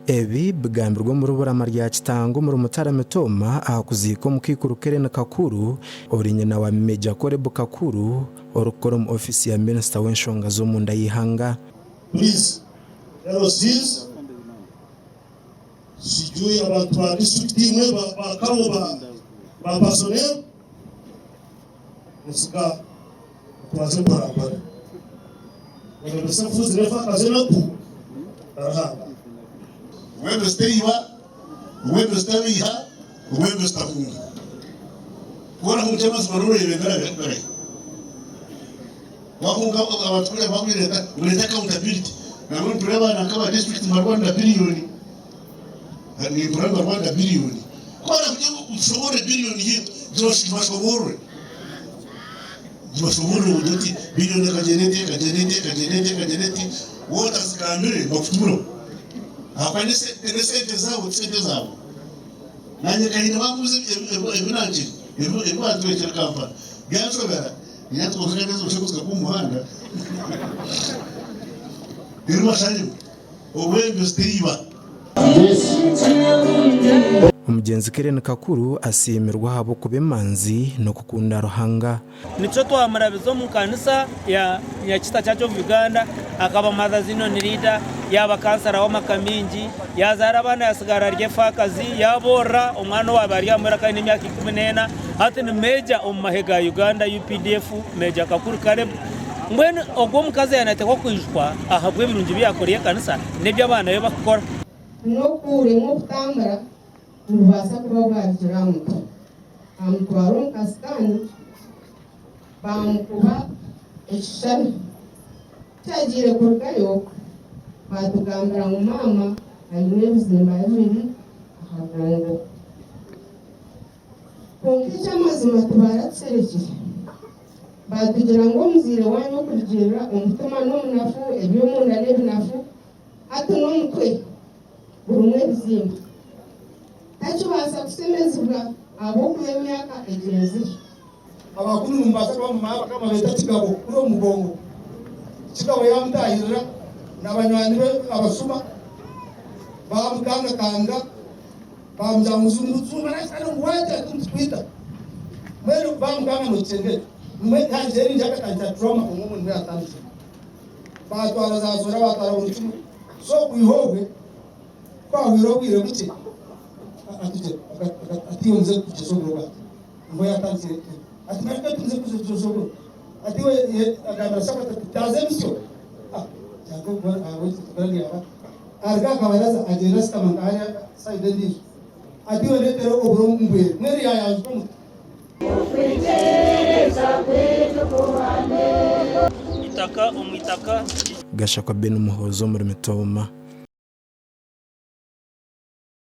ebi bigambirwa mu ruburama rya Kitango mu Mutara Mitoma ahakuziko mukikuru Keren Kakuru ori nyina wa Meja Korebo Kakuru orukora mu ofisi ya Minister w'enshonga zo mu nda y'ihanga. Please, LOCs, sijui abantu ba district imwe bakabo ba personnel musika twaze barabara wale besa fuzi refa kazena ku tarahanga wewe steiwa wewe stewiha wewe stafunga kuona kumchema zibarure ibegara wakunga abatule bagwireta unataka accountability na wewe tureba na kama district marwanda bilioni ni Rwanda Rwanda bilioni. Kwa nini ushobore bilioni hii Josh mashobore? Mashobore udoti bilioni kajeneti wote sikamire mafuturo. Hapana sente zao. Nanye kaina bakuze ebinanje ebu atwete kampa. Ganso bara nyato kukaneza ushakuza kumuhanda. Birwa shanje obwenge steiba. Umugenzi Keren Kakuru asimirwa habo kubemanzi no kukunda Ruhanga. Nico twamarabizo mu kanisa ya Nyakita Church of Uganda akaba madazino nirida yaba kansara wa makamingi yazara abana yasigara ryefakazi yabora umwana wabari amara kandi imyaka 14 ati ni Meja omahega Uganda UPDF Meja Kakuru Kaleb mbene ogwo mukaze yanateko kwishwa ahabwe birungi byakoreye kanisa nebyo abana be bakora no kure mu kutambara ubasa kuba bwagira muto amutwara umukasitani bamukuba ishami cyagire kurgayo batugambira mu mama ayine bizima bibiri ahagango konke cy'amazima tubaratserekeye batugira ngo muzire wanyu kugira umutima n'umunafu ebyo munda n'ebinafu ati n'umukwe burumwe bizima tacho basa kusemezibwa abo kuyemyaka egenzi Abakuru mbasa kwa mama kama leta kigabo kuro mugongo kigabo yamutahirira n'abanywanyi be abasuma bamukanga kanga bamuzamuzunguzu barasana ngwaje tumtwita mwero bamukanga mutenge mwe kanjeri njaka kanja trauma umuntu mwe atanze batwara zazora batwara urucumu so kuyihowe kwa wirobwire buti ati unze kuchesogora ngo yatanze ati marika tunze kuchesogora ati we agamba sakata tazemso jago bwa awo tukali aba arga kabaraza ajera stamangaya saidendi ati we letero obro mbwe mweri ya yanzu mu itaka umwitaka Gashakwa Ben Muhozo muri Mitoma.